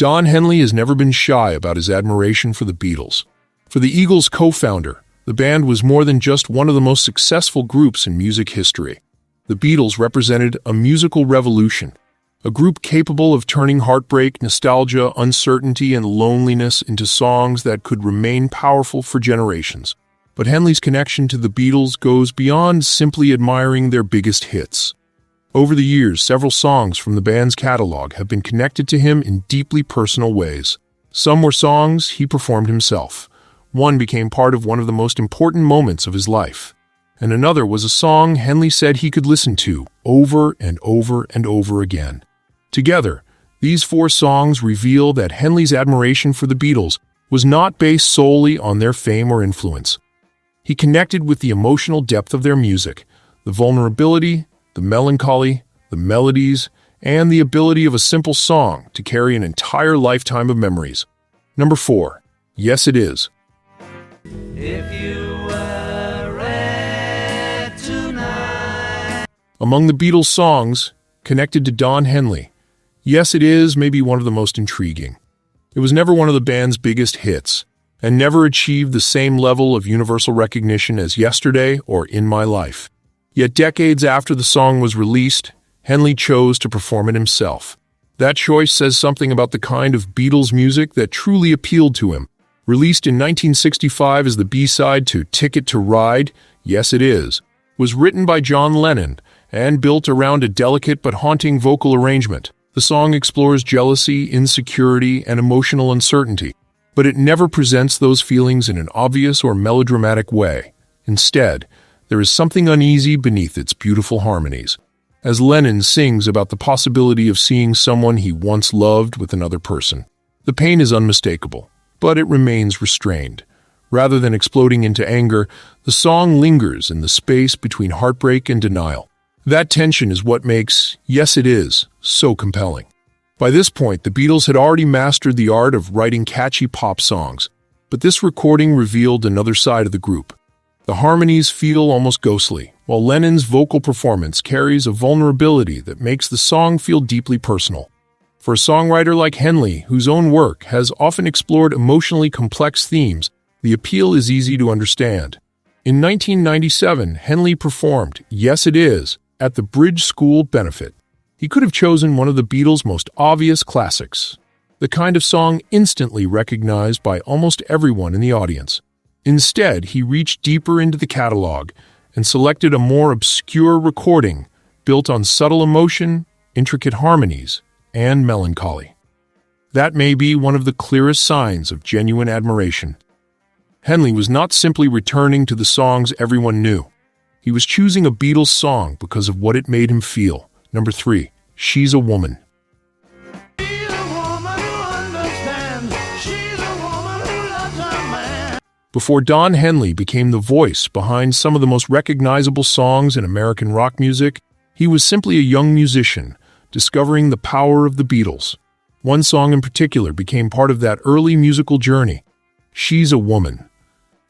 Don Henley has never been shy about his admiration for the Beatles. For the Eagles' co-founder, the band was more than just one of the most successful groups in music history. The Beatles represented a musical revolution, a group capable of turning heartbreak, nostalgia, uncertainty, and loneliness into songs that could remain powerful for generations. But Henley's connection to the Beatles goes beyond simply admiring their biggest hits. Over the years, several songs from the band's catalog have been connected to him in deeply personal ways. Some were songs he performed himself. One became part of one of the most important moments of his life. And another was a song Henley said he could listen to over and over and over again. Together, these four songs reveal that Henley's admiration for the Beatles was not based solely on their fame or influence. He connected with the emotional depth of their music, the vulnerability, the melancholy, the melodies, and the ability of a simple song to carry an entire lifetime of memories. Number 4. Yes, It Is. If you were red tonight. Among the Beatles' songs connected to Don Henley, Yes, It Is may be one of the most intriguing. It was never one of the band's biggest hits, and never achieved the same level of universal recognition as Yesterday or In My Life. Yet decades after the song was released, Henley chose to perform it himself. That choice says something about the kind of Beatles music that truly appealed to him. Released in 1965 as the B-side to Ticket to Ride, Yes It Is, was written by John Lennon and built around a delicate but haunting vocal arrangement. The song explores jealousy, insecurity, and emotional uncertainty, but it never presents those feelings in an obvious or melodramatic way. Instead, there is something uneasy beneath its beautiful harmonies, as Lennon sings about the possibility of seeing someone he once loved with another person. The pain is unmistakable, but it remains restrained. Rather than exploding into anger, the song lingers in the space between heartbreak and denial. That tension is what makes Yes It Is so compelling. By this point, the Beatles had already mastered the art of writing catchy pop songs, but this recording revealed another side of the group. The harmonies feel almost ghostly, while Lennon's vocal performance carries a vulnerability that makes the song feel deeply personal. For a songwriter like Henley, whose own work has often explored emotionally complex themes, the appeal is easy to understand. In 1997, Henley performed Yes It Is at the Bridge School benefit. He could have chosen one of the Beatles' most obvious classics, the kind of song instantly recognized by almost everyone in the audience. Instead, he reached deeper into the catalog and selected a more obscure recording built on subtle emotion, intricate harmonies, and melancholy. That may be one of the clearest signs of genuine admiration. Henley was not simply returning to the songs everyone knew. He was choosing a Beatles song because of what it made him feel. Number 3. She's a Woman. She's a woman who understands. She's a woman who loves her man. Before Don Henley became the voice behind some of the most recognizable songs in American rock music, he was simply a young musician discovering the power of the Beatles. One song in particular became part of that early musical journey, She's a Woman.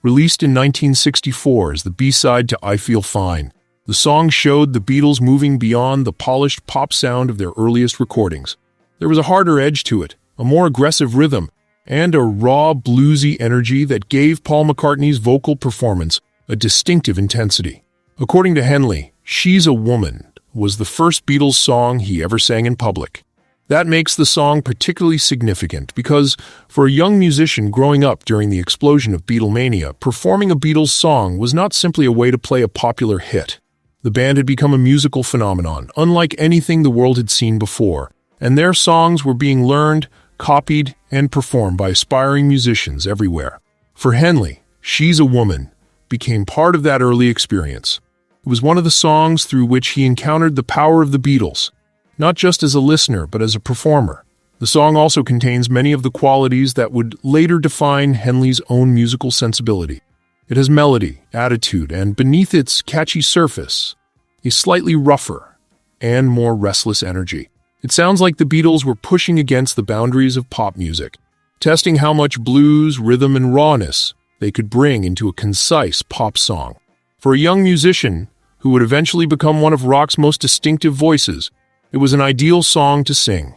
Released in 1964 as the B-side to I Feel Fine, the song showed the Beatles moving beyond the polished pop sound of their earliest recordings. There was a harder edge to it, a more aggressive rhythm, and a raw, bluesy energy that gave Paul McCartney's vocal performance a distinctive intensity. According to Henley, She's a Woman was the first Beatles song he ever sang in public. That makes the song particularly significant because, for a young musician growing up during the explosion of Beatlemania, performing a Beatles song was not simply a way to play a popular hit. The band had become a musical phenomenon, unlike anything the world had seen before, and their songs were being learned, copied, and performed by aspiring musicians everywhere. For Henley, She's a Woman became part of that early experience. It was one of the songs through which he encountered the power of the Beatles, not just as a listener but as a performer. The song also contains many of the qualities that would later define Henley's own musical sensibility. It has melody, attitude, and beneath its catchy surface, a slightly rougher and more restless energy. It sounds like the Beatles were pushing against the boundaries of pop music, testing how much blues, rhythm, and rawness they could bring into a concise pop song. For a young musician who would eventually become one of rock's most distinctive voices, it was an ideal song to sing.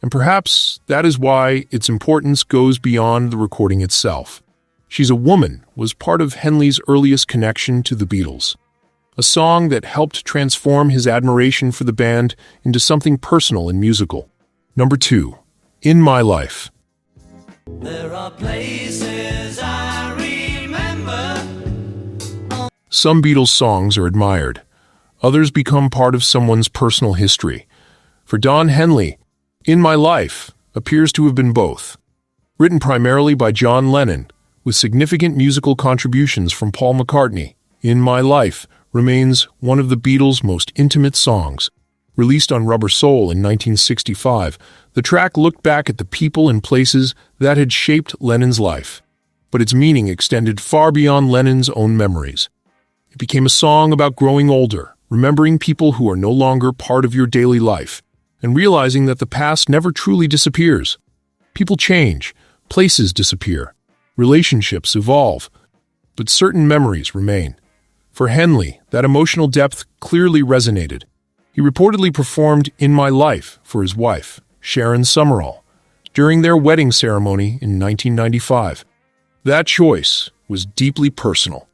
And perhaps that is why its importance goes beyond the recording itself. She's a Woman was part of Henley's earliest connection to the Beatles, a song that helped transform his admiration for the band into something personal and musical. Number 2, In My Life. There are places I remember. Some Beatles songs are admired. Others become part of someone's personal history. For Don Henley, In My Life appears to have been both. Written primarily by John Lennon, with significant musical contributions from Paul McCartney, In My Life remains one of the Beatles' most intimate songs. Released on Rubber Soul in 1965, the track looked back at the people and places that had shaped Lennon's life. But its meaning extended far beyond Lennon's own memories. It became a song about growing older, remembering people who are no longer part of your daily life, and realizing that the past never truly disappears. People change, places disappear, relationships evolve, but certain memories remain. For Henley, that emotional depth clearly resonated. He reportedly performed In My Life for his wife, Sharon Summerall, during their wedding ceremony in 1995. That choice was deeply personal.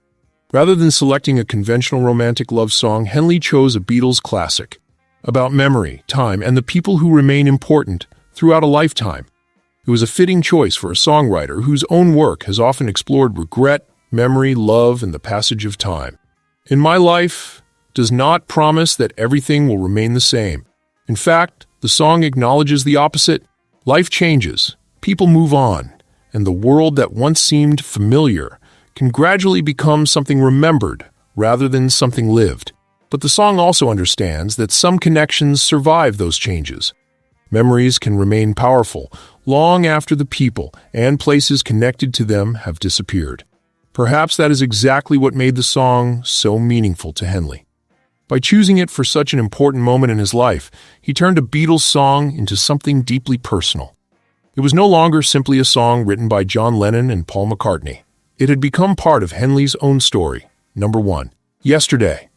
Rather than selecting a conventional romantic love song, Henley chose a Beatles classic about memory, time, and the people who remain important throughout a lifetime. It was a fitting choice for a songwriter whose own work has often explored regret, memory, love, and the passage of time. In My Life does not promise that everything will remain the same. In fact, the song acknowledges the opposite. Life changes, people move on, and the world that once seemed familiar can gradually become something remembered rather than something lived. But the song also understands that some connections survive those changes. Memories can remain powerful long after the people and places connected to them have disappeared. Perhaps that is exactly what made the song so meaningful to Henley. By choosing it for such an important moment in his life, he turned a Beatles song into something deeply personal. It was no longer simply a song written by John Lennon and Paul McCartney. It had become part of Henley's own story. Number 1, Yesterday.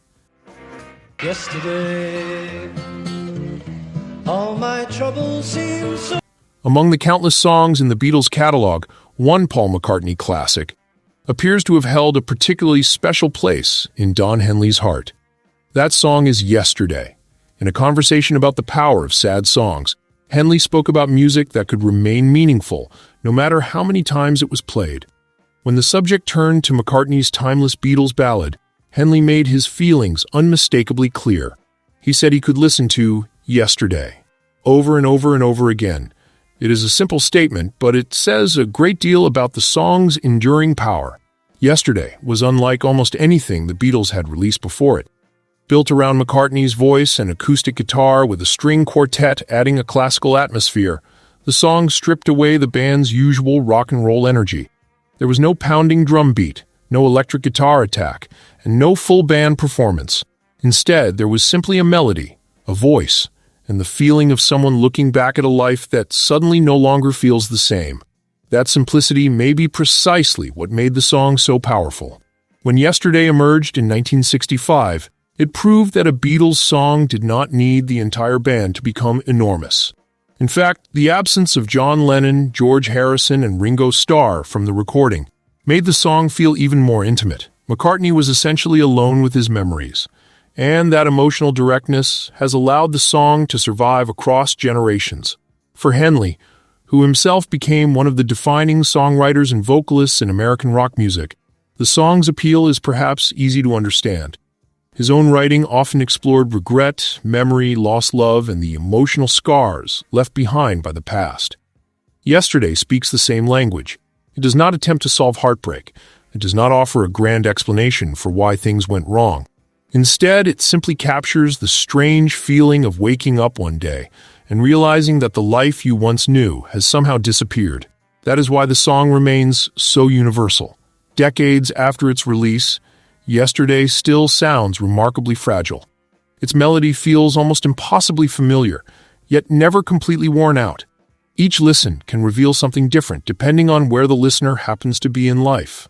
Yesterday, all my troubles seem so. Among the countless songs in the Beatles' catalog, one Paul McCartney classic appears to have held a particularly special place in Don Henley's heart. That song is Yesterday. In a conversation about the power of sad songs, Henley spoke about music that could remain meaningful no matter how many times it was played. When the subject turned to McCartney's timeless Beatles ballad, Henley made his feelings unmistakably clear. He said he could listen to Yesterday over and over and over again. It is a simple statement, but it says a great deal about the song's enduring power. Yesterday was unlike almost anything the Beatles had released before it. Built around McCartney's voice and acoustic guitar with a string quartet adding a classical atmosphere, the song stripped away the band's usual rock and roll energy. There was no pounding drum beat, no electric guitar attack, and no full band performance. Instead, there was simply a melody, a voice, and the feeling of someone looking back at a life that suddenly no longer feels the same. That simplicity may be precisely what made the song so powerful. When Yesterday emerged in 1965, it proved that a Beatles song did not need the entire band to become enormous. In fact, the absence of John Lennon, George Harrison, and Ringo Starr from the recording made the song feel even more intimate. McCartney was essentially alone with his memories, and that emotional directness has allowed the song to survive across generations. For Henley, who himself became one of the defining songwriters and vocalists in American rock music, the song's appeal is perhaps easy to understand. His own writing often explored regret, memory, lost love, and the emotional scars left behind by the past. Yesterday speaks the same language. It does not attempt to solve heartbreak. It does not offer a grand explanation for why things went wrong. Instead, it simply captures the strange feeling of waking up one day and realizing that the life you once knew has somehow disappeared. That is why the song remains so universal. Decades after its release, Yesterday still sounds remarkably fragile. Its melody feels almost impossibly familiar, yet never completely worn out. Each listen can reveal something different depending on where the listener happens to be in life.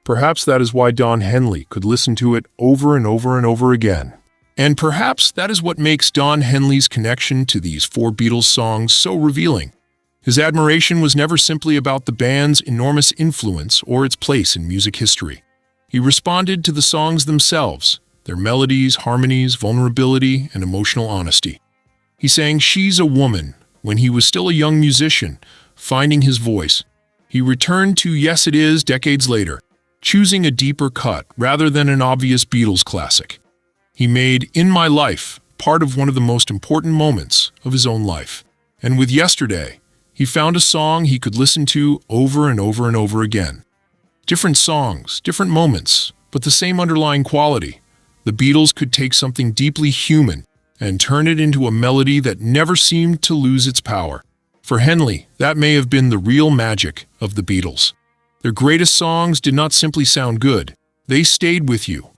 Perhaps that is why Don Henley could listen to it over and over and over again. And perhaps that is what makes Don Henley's connection to these four Beatles songs so revealing. His admiration was never simply about the band's enormous influence or its place in music history. He responded to the songs themselves, their melodies, harmonies, vulnerability, and emotional honesty. He sang She's a Woman when he was still a young musician, finding his voice. He returned to Yes It Is decades later, choosing a deeper cut rather than an obvious Beatles classic. He made In My Life part of one of the most important moments of his own life. And with Yesterday, he found a song he could listen to over and over and over again. Different songs, different moments, but the same underlying quality. The Beatles could take something deeply human and turn it into a melody that never seemed to lose its power. For Henley, that may have been the real magic of the Beatles. Their greatest songs did not simply sound good. They stayed with you,